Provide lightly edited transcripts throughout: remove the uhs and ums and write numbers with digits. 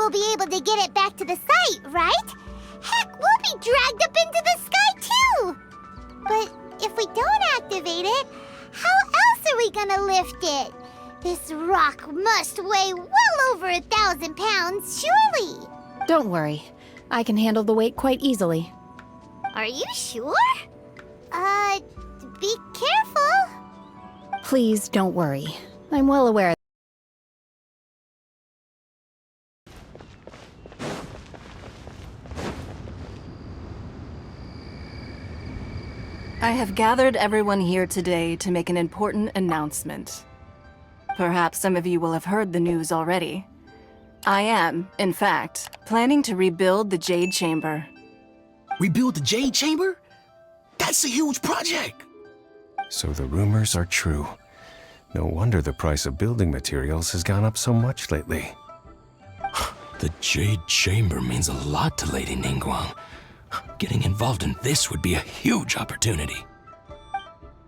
we'll be able to get it back to the site, right? Heck, we'll be dragged up into the sky too! But if we don't activate it, how else are we gonna lift it? This rock must weigh well over 1,000 pounds, surely! Don't worry. I can handle the weight quite easily. Are you sure? Be careful. Please don't worry. I'm well aware. I have gathered everyone here today to make an important announcement. Perhaps some of you will have heard the news already. I am, in fact, planning to rebuild the Jade Chamber. Rebuild the Jade Chamber? That's a huge project! So the rumors are true. No wonder the price of building materials has gone up so much lately. The Jade Chamber means a lot to Lady Ningguang. Getting involved in this would be a huge opportunity.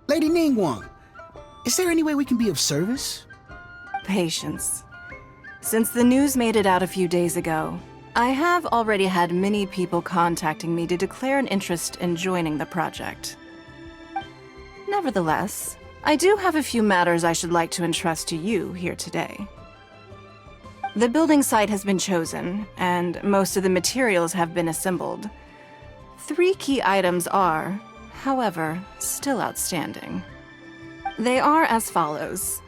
Lady Ningguang, is there any way we can be of service? Patience. Since the news made it out a few days ago, I have already had many people contacting me to declare an interest in joining the project. Nevertheless, I do have a few matters I should like to entrust to you here today. The building site has been chosen, and most of the materials have been assembled. 3 key items are, however, still outstanding. They are as follows: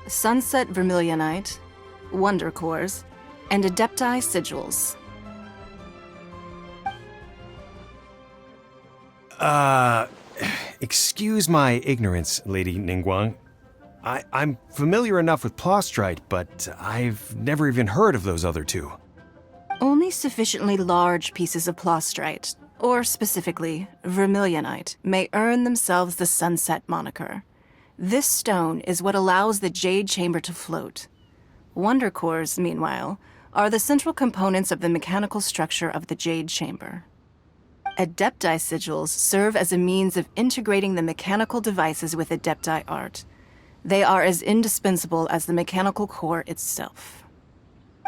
Sunset Vermilionite, Wonder Cores, and Adepti Sigils. Excuse my ignorance, Lady Ningguang. I'm familiar enough with Plostrite, but I've never even heard of those other 2. Only sufficiently large pieces of Plostrite, or specifically Vermilionite, may earn themselves the Sunset moniker. This stone is what allows the Jade Chamber to float. Wonder Cores, meanwhile, are the central components of the mechanical structure of the Jade Chamber. Adepti Sigils serve as a means of integrating the mechanical devices with Adepti art. They are as indispensable as the mechanical core itself.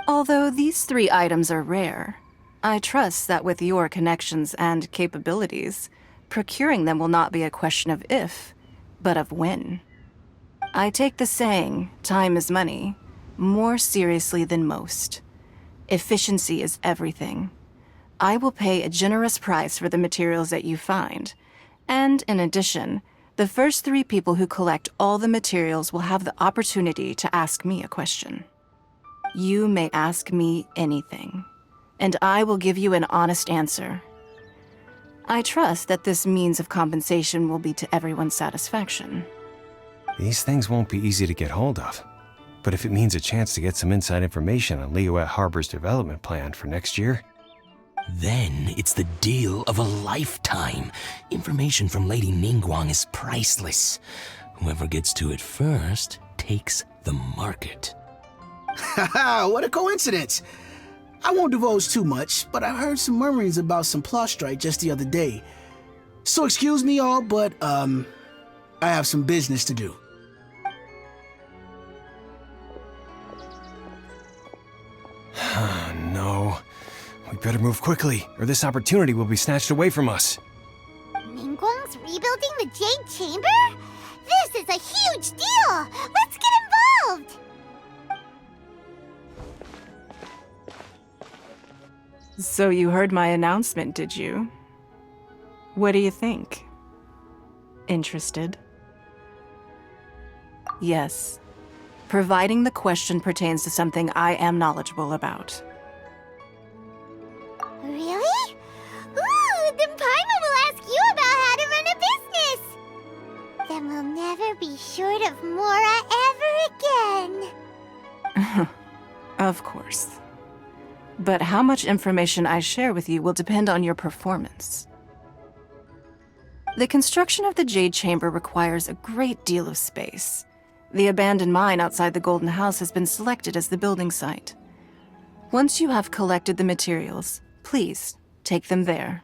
Although these 3 items are rare, I trust that with your connections and capabilities, procuring them will not be a question of if, but of when. I take the saying, time is money, more seriously than most. Efficiency is everything. I will pay a generous price for the materials that you find, and in addition, the first 3 people who collect all the materials will have the opportunity to ask me a question. You may ask me anything, and I will give you an honest answer. I trust that this means of compensation will be to everyone's satisfaction. These things won't be easy to get hold of. But if it means a chance to get some inside information on Liyuet Harbor's development plan for next year... Then it's the deal of a lifetime. Information from Lady Ningguang is priceless. Whoever gets to it first takes the market. Haha, what a coincidence! I won't divulge too much, but I heard some murmurings about some Plostrite just the other day. So excuse me all, but, I have some business to do. No. We better move quickly, or this opportunity will be snatched away from us. Ningguang's rebuilding the Jade Chamber? This is a huge deal! Let's get involved! So you heard my announcement, did you? What do you think? Interested? Yes. Providing the question pertains to something I am knowledgeable about. Really? Ooh, then Paimon will ask you about how to run a business! Then we'll never be short of Mora ever again. Of course. But how much information I share with you will depend on your performance. The construction of the Jade Chamber requires a great deal of space. The abandoned mine outside the Golden House has been selected as the building site. Once you have collected the materials, please take them there.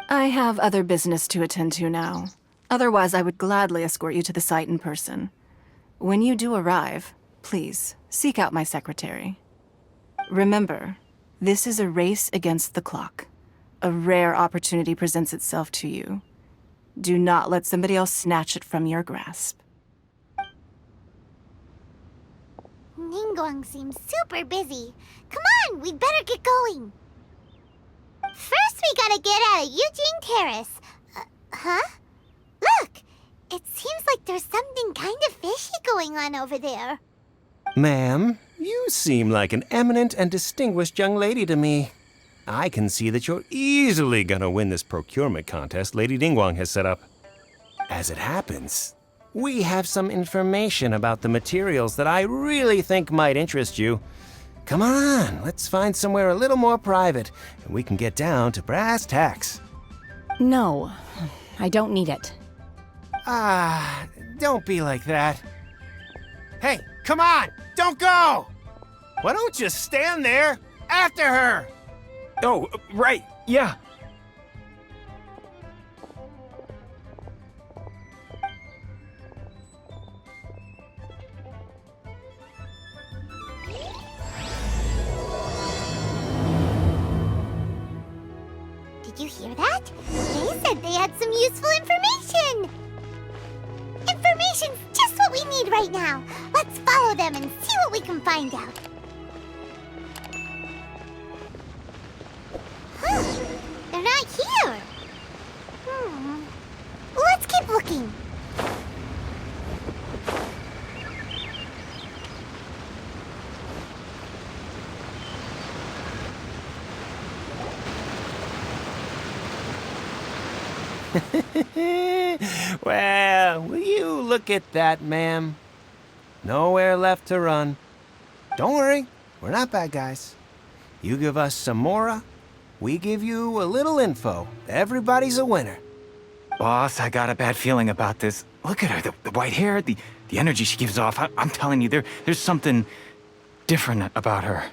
I have other business to attend to now. Otherwise, I would gladly escort you to the site in person. When you do arrive, please seek out my secretary. Remember, This is a race against the clock. A rare opportunity presents itself to you. Do not let somebody else snatch it from your grasp. Ningguang seems super busy. Come on, we'd better get going. First, we gotta get out of Eugene Terrace. Huh? Look! It seems like there's something kind of fishy going on over there. Ma'am, you seem like an eminent and distinguished young lady to me. I can see that you're easily gonna win this procurement contest Lady Ningguang has set up. As it happens, we have some information about the materials that I really think might interest you. Come on, let's find somewhere a little more private, and we can get down to brass tacks. No, I don't need it. Don't be like that. Hey, come on, don't go! Why don't you stand there after her? Oh, right, yeah. Did you hear that? They said they had some useful information! Information's just what we need right now. Let's follow them and see what we can find out. Huh, they're not here. Let's keep looking. Well, will you look at that, ma'am? Nowhere left to run. Don't worry, we're not bad guys. You give us some mora, we give you a little info. Everybody's a winner. Boss, I got a bad feeling about this. Look at her, the white hair, the energy she gives off. I'm telling you, there's something different about her.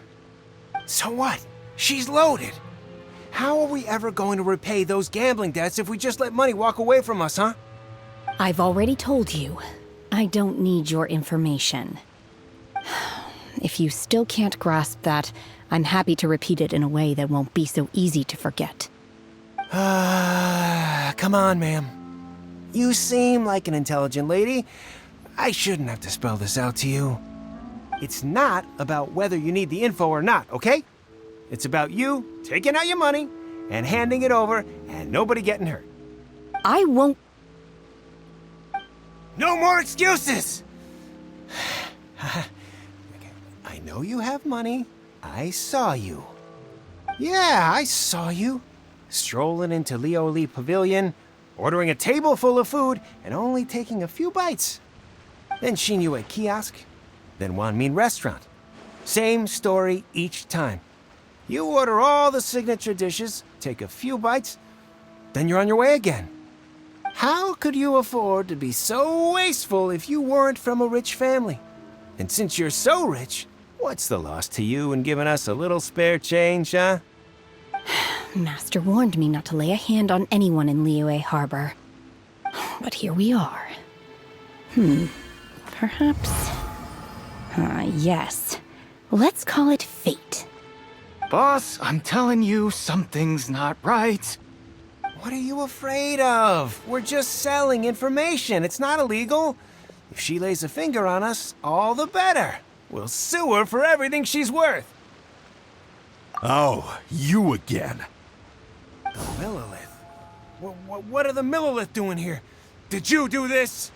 So what? She's loaded. How are we ever going to repay those gambling debts if we just let money walk away from us, huh? I've already told you, I don't need your information. If you still can't grasp that, I'm happy to repeat it in a way that won't be so easy to forget. Come on, ma'am. You seem like an intelligent lady. I shouldn't have to spell this out to you. It's not about whether you need the info or not, okay? It's about you taking out your money and handing it over and nobody getting hurt. I won't. No more excuses! I know you have money. I saw you. Yeah, I saw you. Strolling into Leo Lee Pavilion, ordering a table full of food, and only taking a few bites. Then Shinyu at kiosk, then Wanmin restaurant. Same story each time. You order all the signature dishes, take a few bites, then you're on your way again. How could you afford to be so wasteful if you weren't from a rich family? And since you're so rich, what's the loss to you in giving us a little spare change, huh? Master warned me not to lay a hand on anyone in Liyue Harbor. But here we are. Perhaps... yes. Let's call it fate. Boss, I'm telling you, something's not right. What are you afraid of? We're just selling information. It's not illegal. If she lays a finger on us, all the better. We'll sue her for everything she's worth. Oh, you again. The Millilith? What are the Millilith doing here? Did you do this?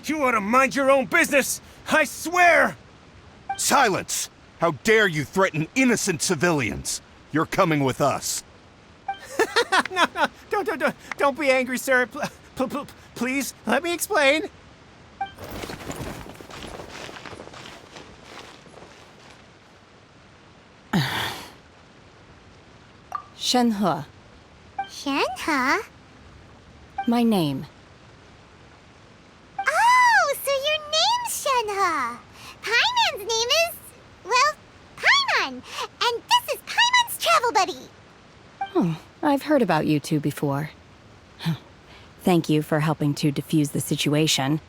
You ought to mind your own business, I swear! Silence! How dare you threaten innocent civilians? You're coming with us. No, don't be angry, sir. Please, let me explain. Shenhe, Shenhe? my name. Oh, so your name's Shenhe. Paimon's name is, well, Paimon. And this is Paimon's travel buddy. I've heard about you two before. Thank you for helping to defuse the situation.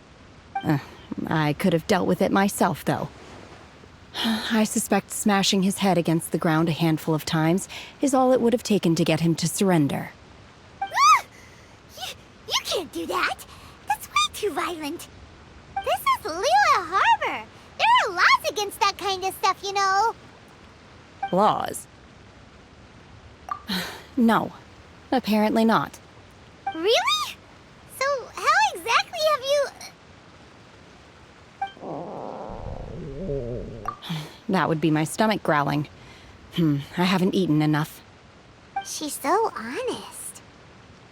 I could have dealt with it myself, though. I suspect smashing his head against the ground a handful of times is all it would have taken to get him to surrender. Ah! You can't do that. That's way too violent. This is Lila Harbor. There are laws against that kind of stuff, you know. Laws? No, apparently not. Really? So how exactly have you... That would be my stomach growling. I haven't eaten enough. She's so honest.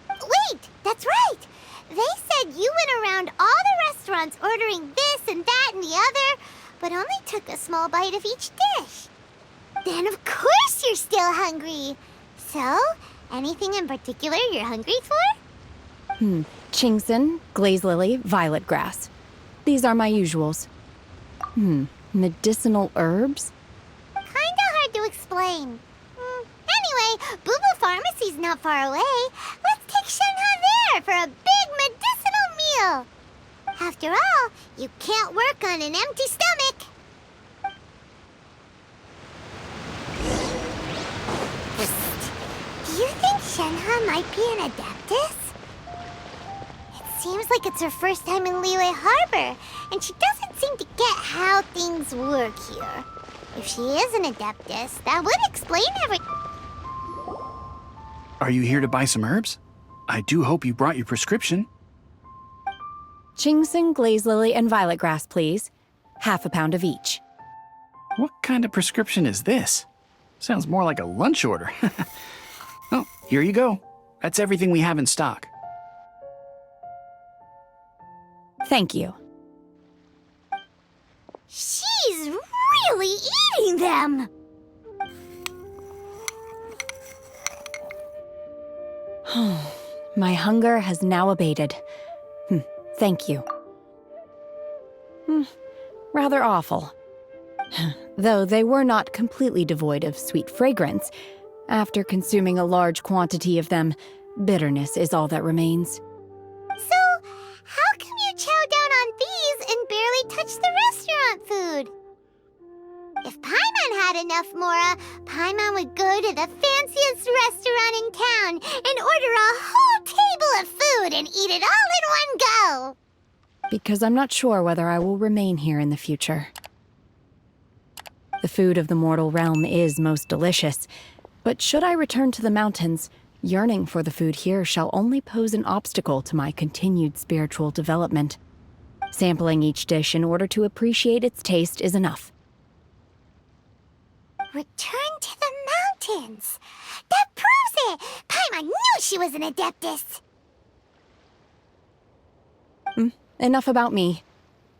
Wait, that's right. They said you went around all the restaurants ordering this and that and the other, but only took a small bite of each dish. Then of course you're still hungry. So, anything in particular you're hungry for? Chingson, glaze lily, violet grass. These are my usuals. Medicinal herbs? Kinda hard to explain. Anyway, Booba Pharmacy's not far away. Let's take Shenhe there for a big medicinal meal. After all, you can't work on an empty stomach. Do you think Shenhe might be an Adeptus? It seems like it's her first time in Liyue Harbor, and she doesn't seem to get how things work here. If she is an Adeptus, that would explain everything. Are you here to buy some herbs? I do hope you brought your prescription. Chingson, glaze lily, and violet grass, please. Half a pound of each. What kind of prescription is this? Sounds more like a lunch order. Oh, here you go. That's everything we have in stock. Thank you. She's really eating them! My hunger has now abated. Thank you. Rather awful. Though they were not completely devoid of sweet fragrance, after consuming a large quantity of them, bitterness is all that remains. So, how come you chow down on these and barely touch the restaurant food? If Paimon had enough Mora, Paimon would go to the fanciest restaurant in town and order a whole table of food and eat it all in one go. Because I'm not sure whether I will remain here in the future. The food of the mortal realm is most delicious, but should I return to the mountains, yearning for the food here shall only pose an obstacle to my continued spiritual development. Sampling each dish in order to appreciate its taste is enough. Return to the mountains. That proves it! Paimon knew she was an Adeptus. Enough about me.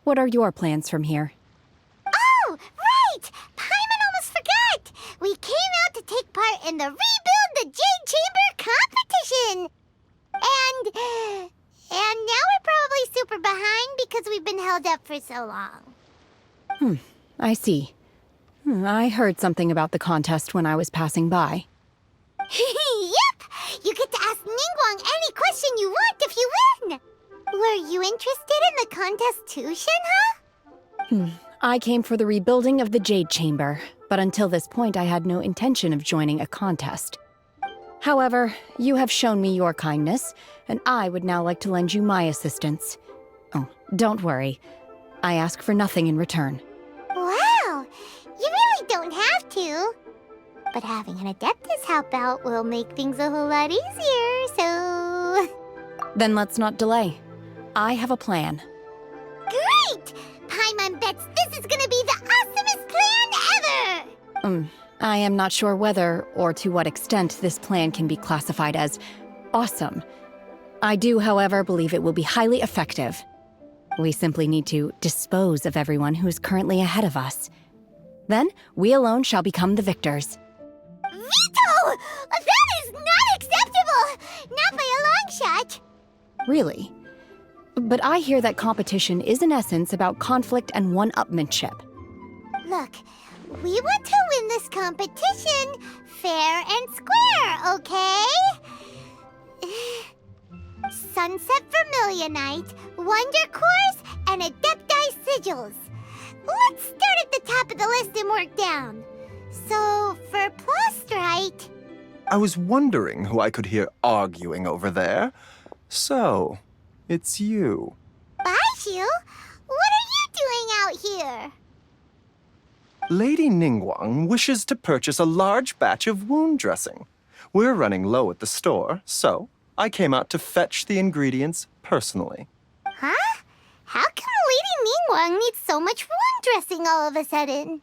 What are your plans from here? Oh, right! Paimon almost forgot! We came out to take part in the Rebuild the Jade Chamber competition! And now we're probably super behind because we've been held up for so long. I see. I heard something about the contest when I was passing by. Yep! You get to ask Ningguang any question you want if you win! Were you interested in the contest too, Shenhe? I came for the rebuilding of the Jade Chamber, but until this point I had no intention of joining a contest. However, you have shown me your kindness, and I would now like to lend you my assistance. Oh, don't worry. I ask for nothing in return. Wow! You really don't have to. But having an Adeptus help out will make things a whole lot easier, so... Then let's not delay. I have a plan. Great! Paimon bets this is gonna be the awesomest plan ever! I am not sure whether or to what extent this plan can be classified as awesome. I do, however, believe it will be highly effective. We simply need to dispose of everyone who is currently ahead of us. Then, we alone shall become the victors. Veto! That is not acceptable! Not by a long shot! Really? But I hear that competition is in essence about conflict and one-upmanship. Look, we want to win this competition fair and square, okay? Sunset Vermilionite, Wonder Cores, and Adepti Sigils. Let's start at the top of the list and work down. So, for Plostrite... I was wondering who I could hear arguing over there. So, it's you. Baiju? What are you doing out here? Lady Ningguang wishes to purchase a large batch of wound dressing. We're running low at the store, so I came out to fetch the ingredients personally. Huh? How come Lady Ningguang needs so much wound dressing all of a sudden?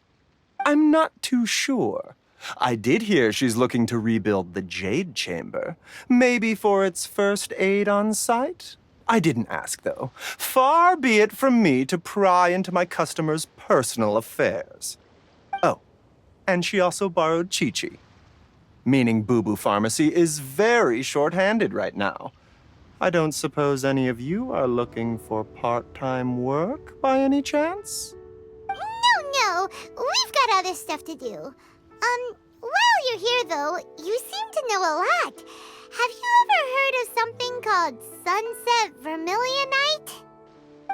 I'm not too sure. I did hear she's looking to rebuild the Jade Chamber. Maybe for its first aid on site? I didn't ask, though. Far be it from me to pry into my customers' personal affairs. Oh, and she also borrowed Chi-Chi. Meaning Boo Boo Pharmacy is very short-handed right now. I don't suppose any of you are looking for part-time work by any chance? No, we've got other stuff to do. While you're here though, you seem to know a lot. Have you ever heard of something called Sunset Vermilionite?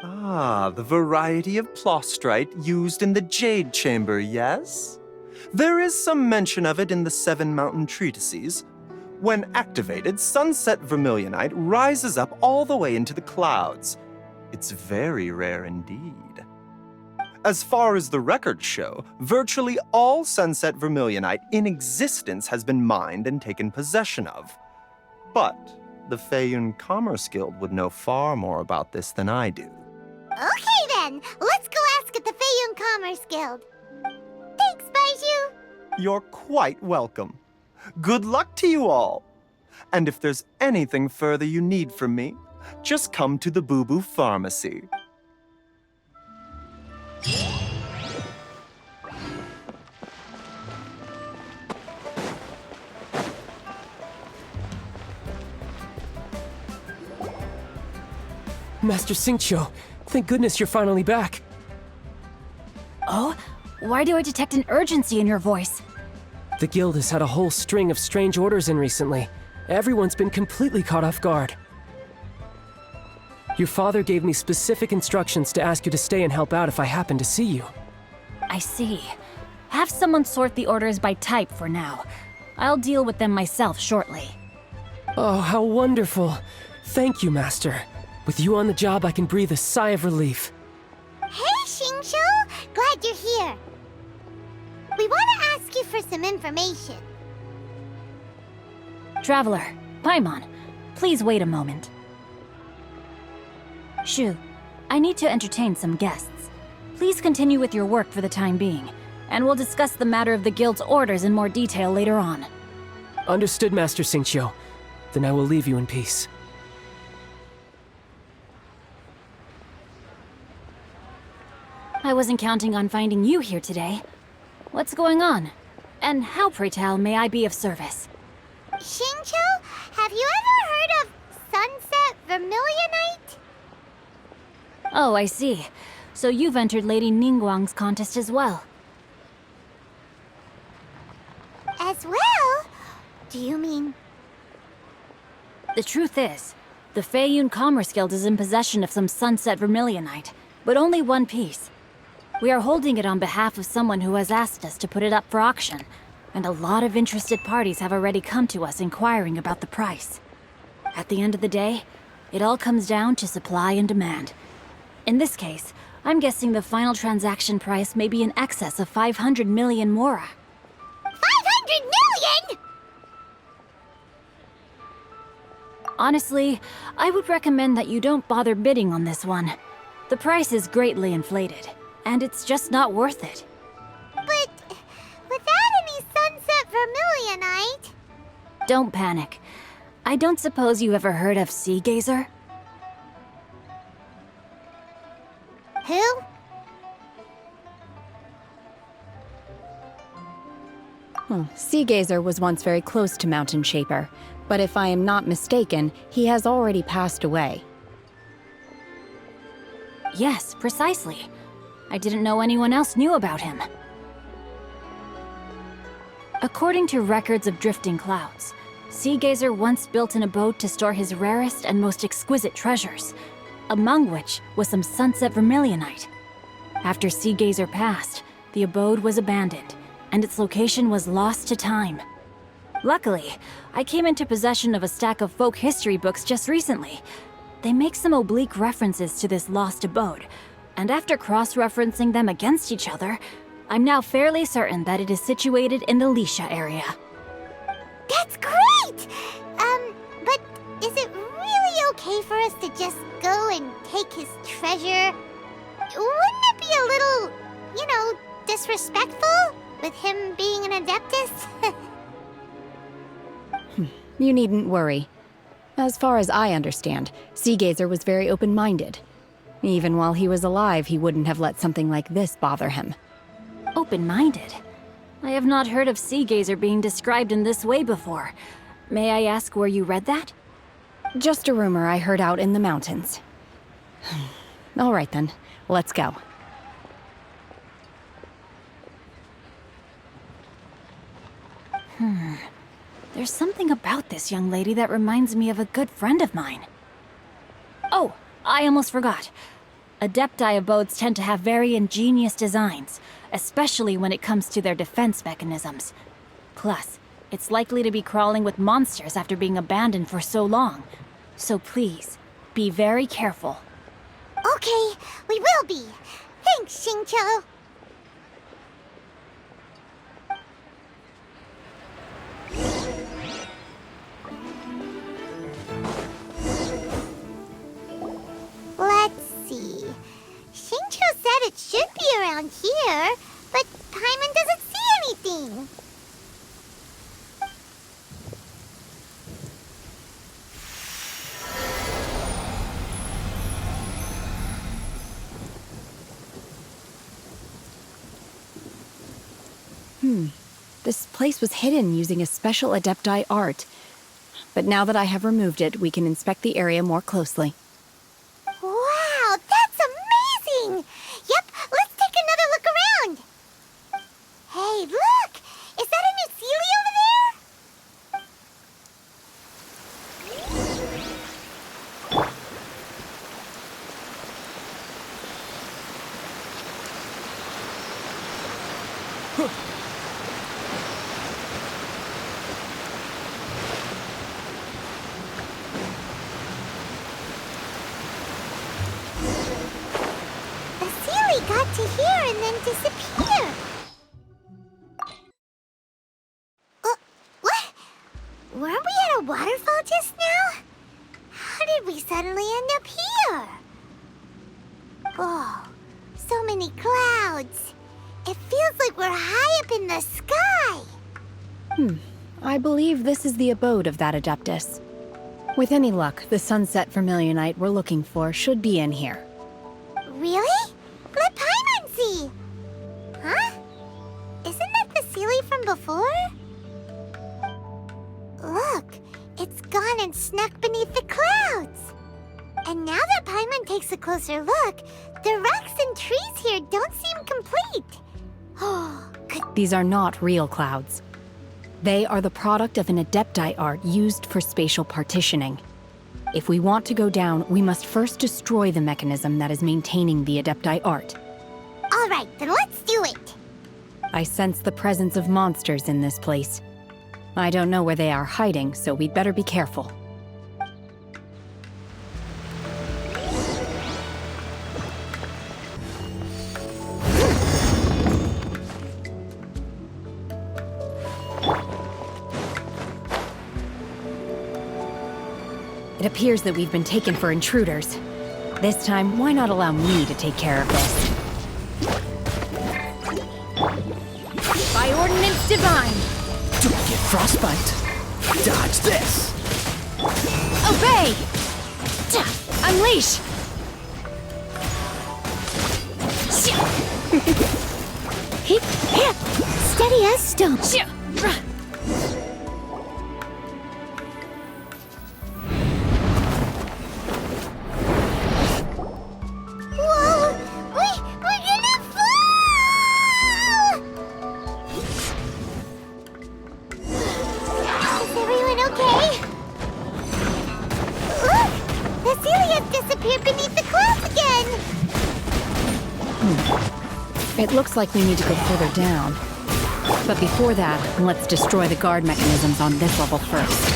Ah, the variety of plostrite used in the Jade Chamber, yes? There is some mention of it in the Seven Mountain Treatises. When activated, Sunset Vermilionite rises up all the way into the clouds. It's very rare indeed. As far as the records show, virtually all Sunset Vermilionite in existence has been mined and taken possession of. But the Feiyun Commerce Guild would know far more about this than I do. Okay then, let's go ask at the Feiyun Commerce Guild. Thanks, Baiju. You're quite welcome. Good luck to you all. And if there's anything further you need from me, just come to the Boo Boo Pharmacy. Master Xingqiu, thank goodness you're finally back. Oh? Why do I detect an urgency in your voice? The guild has had a whole string of strange orders in recently. Everyone's been completely caught off guard. Your father gave me specific instructions to ask you to stay and help out if I happen to see you. I see. Have someone sort the orders by type for now. I'll deal with them myself shortly. Oh, how wonderful. Thank you, Master. With you on the job, I can breathe a sigh of relief. Hey, Xingqiu! Glad you're here. We want to ask you for some information. Traveler, Paimon, please wait a moment. Shu, I need to entertain some guests. Please continue with your work for the time being, and we'll discuss the matter of the guild's orders in more detail later on. Understood, Master Xingqiu. Then I will leave you in peace. I wasn't counting on finding you here today. What's going on? And how, pray tell, may I be of service? Xingqiu, have you ever heard of Sunset Vermilionite? Oh, I see. So you've entered Lady Ningguang's contest as well. As well? Do you mean... The truth is, the Feiyun Commerce Guild is in possession of some Sunset Vermilionite, but only one piece. We are holding it on behalf of someone who has asked us to put it up for auction, and a lot of interested parties have already come to us inquiring about the price. At the end of the day, it all comes down to supply and demand. In this case, I'm guessing the final transaction price may be in excess of 500 million mora. 500 million?! Honestly, I would recommend that you don't bother bidding on this one. The price is greatly inflated, and it's just not worth it. But without any Sunset Vermilionite... Don't panic. I don't suppose you ever heard of Sea Gazer? Who? Sea Gazer was once very close to Mountain Shaper, but if I am not mistaken, he has already passed away. Yes, precisely. I didn't know anyone else knew about him. According to records of drifting clouds, Sea Gazer once built an abode to store his rarest and most exquisite treasures, among which was some Sunset Vermilionite. After Sea Gazer passed, the abode was abandoned, and its location was lost to time. Luckily, I came into possession of a stack of folk history books just recently. They make some oblique references to this lost abode, and after cross-referencing them against each other, I'm now fairly certain that it is situated in the Lisha area. That's great! But is it really okay for us to just go and take his treasure? Wouldn't it be a little, disrespectful with him being an Adeptus? You needn't worry. As far as I understand, Sea Gazer was very open-minded. Even while he was alive, he wouldn't have let something like this bother him. Open-minded? I have not heard of Sea Gazer being described in this way before. May I ask where you read that? Just a rumor I heard out in the mountains. All right then, let's go. There's something about this young lady that reminds me of a good friend of mine. Oh, I almost forgot. Adepti abodes tend to have very ingenious designs, especially when it comes to their defense mechanisms. Plus, it's likely to be crawling with monsters after being abandoned for so long. So please, be very careful. Okay, we will be. Thanks, Xingqiu. Let's see. Xingqiu said it should be around here, but Paimon doesn't see anything. This place was hidden using a special Adepti art. But now that I have removed it, we can inspect the area more closely. Wow, that's amazing! Yep, let's take another look around. Hey, look! Is that a new Sealy over there? The Sealy got to here and then disappeared. What? Weren't we at a waterfall just now? How did we suddenly end up here? Oh, so many clouds. It feels like we're high up in the sky. I believe this is the abode of that Adeptus. With any luck, the sunset vermilionite we're looking for should be in here. Really? Let Paimon see. Huh? Isn't that the Sealy from before? Look, it's gone and snuck beneath the clouds. And now that Paimon takes a closer look, the rocks and trees here don't seem complete. Oh, These are not real clouds. They are the product of an Adepti art used for spatial partitioning. If we want to go down, we must first destroy the mechanism that is maintaining the Adepti art. All right, then let's do it. I sense the presence of monsters in this place. I don't know where they are hiding, so we'd better be careful. It appears that we've been taken for intruders. This time, why not allow me to take care of this? By ordinance divine! Don't get frostbite. Dodge this. Obey! Unleash! Steady as stone. Whoa! We're gonna fall! Is everyone okay? Look! The Sealy has disappeared beneath the clouds again! It looks like we need to go further down. But before that, let's destroy the guard mechanisms on this level first.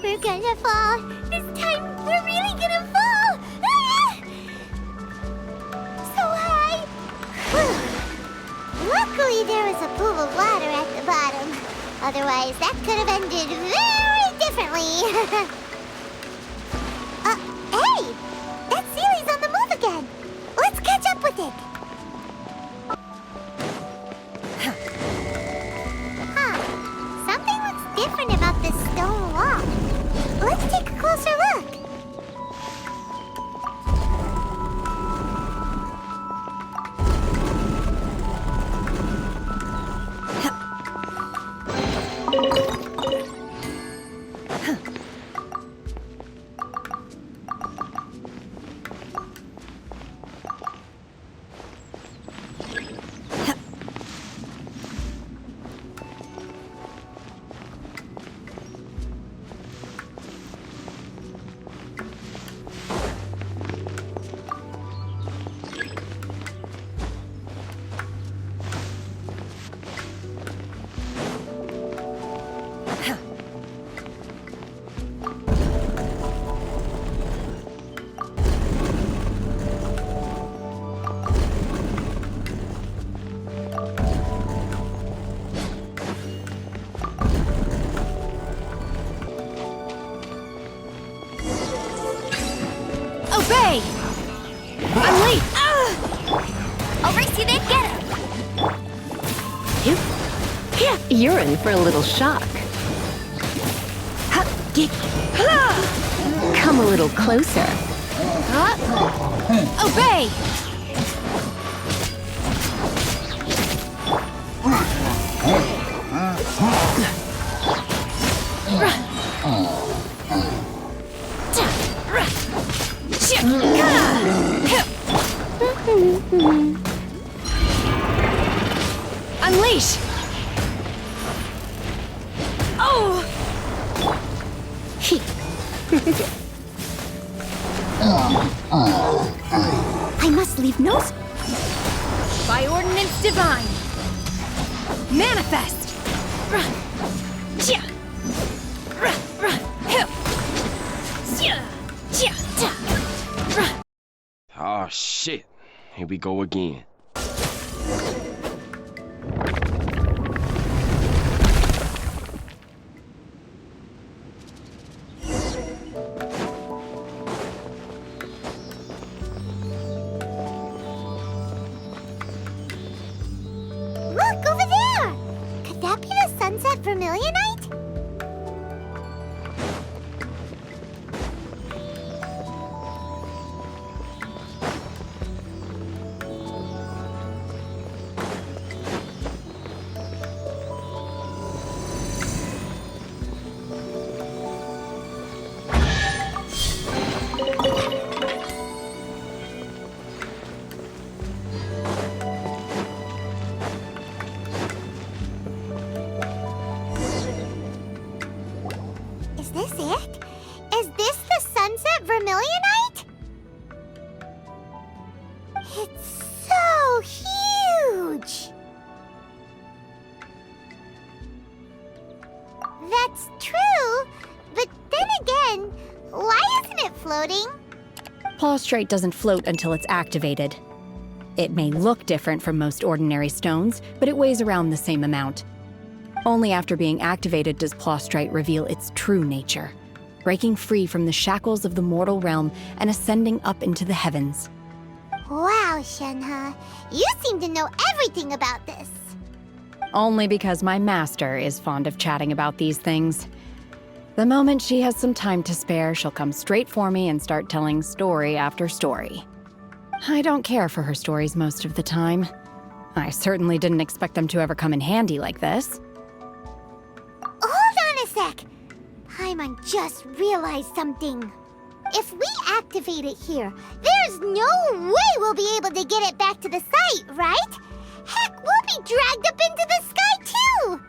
We're gonna fall. This time, we're really gonna fall. Ah! So high. Whew. Luckily, there was a pool of water at the bottom. Otherwise, that could have ended very differently. Hey! That Sealy's on the move again. Let's catch up with it. Huh. Something looks different about this stone wall. Let's take a closer look. Obey! Unleash! I'll race you then, get him! You're in for a little shock. Come a little closer. Obey! Unleash! Oh! I must leave no... By ordinance divine! Manifest! Oh shit, here we go again. Look, over there! Could that be the sunset vermilionite? Is this it? Is this the sunset vermilionite? It's so huge! That's true, but then again, why isn't it floating? Plaustrite doesn't float until it's activated. It may look different from most ordinary stones, but it weighs around the same amount. Only after being activated does Plaustrite reveal its true nature, breaking free from the shackles of the mortal realm and ascending up into the heavens. Wow, Shenhe, you seem to know everything about this. Only because my master is fond of chatting about these things. The moment she has some time to spare, she'll come straight for me and start telling story after story. I don't care for her stories most of the time. I certainly didn't expect them to ever come in handy like this. Hold on a sec. Paimon just realized something. if we activate it here, there's no way we'll be able to get it back to the site, right? Heck, we'll be dragged up into the sky too!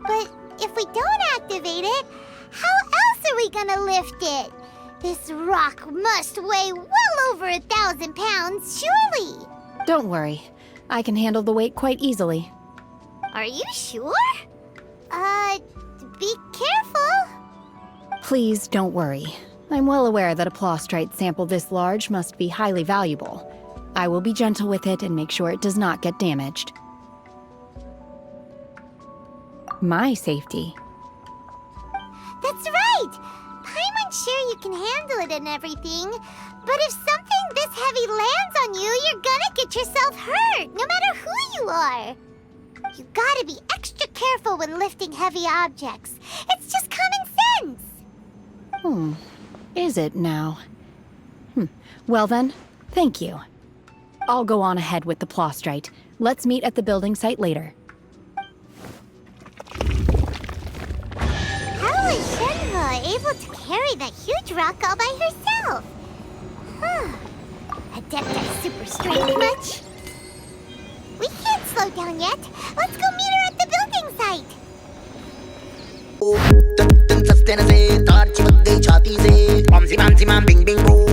But if we don't activate it, how else are we gonna lift it? This rock must weigh well over 1,000 pounds, surely! Don't worry. I can handle the weight quite easily. Are you sure? Be careful! Please don't worry. I'm well aware that a plaustrite sample this large must be highly valuable. I will be gentle with it and make sure it does not get damaged. My safety. That's right! Paimon's sure you can handle it and everything, but if something this heavy lands on you, you're gonna get yourself hurt, no matter who you are. You gotta be extra careful when lifting heavy objects. It's just common sense. Is it now? Well then, thank you. I'll go on ahead with the plaustrite. Let's meet at the building site later. How is Shenhe able to carry that huge rock all by herself? Adepti super strength much? We can't slow down yet. Let's go meet her at the building site. सस्ते से तार चिपक गई छाती से बम सी बम सी बम Bing Bing